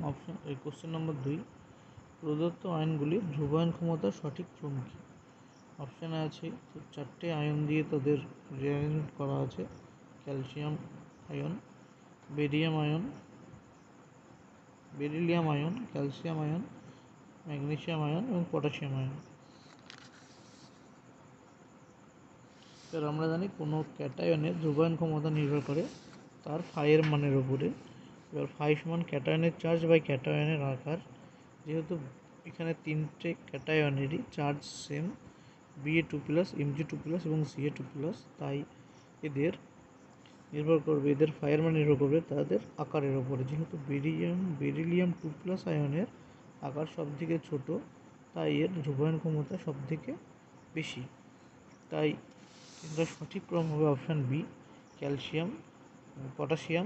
Option question number 2, প্রদত্ত আয়নগুলির ধ্রুবায়ন ক্ষমতার সঠিক ক্রম কী? অপশানে আছে তো 4টে আয়ন দিয়ে তাদের রিঅ্যারেঞ্জমেন্ট করা আছে: calcium ion, beryllium ion, calcium ion, magnesium ion এবং পটাশিয়াম আয়ন। এবার আমরা জানি কোনো ক্যাটায়নের ধ্রুবায়ন ক্ষমতা নির্ভর করে তার ফাইয়ের মানের উপরে। এবার ফাই সমান ক্যাটায়নের চার্জ বাই ক্যাটায়নের আকার। যেহেতু এখানে 3টে ক্যাটায়নেরই চার্জ সেম, Ba2+, Mg2+ এবং Ca2+, তাই এদের নির্ভর করবে, এদের ফাইয়ের মান নির্ভর করবে তাদের আকারের ওপরে। যেহেতু বেরিলিয়াম 2+ আয়নের আকার সব থেকে ছোটো, তাই এর ধ্রুবায়ন ক্ষমতা সব থেকে বেশি। তাই এর সঠিক ক্রম হবে অপশান বি, ক্যালসিয়াম, পটাশিয়াম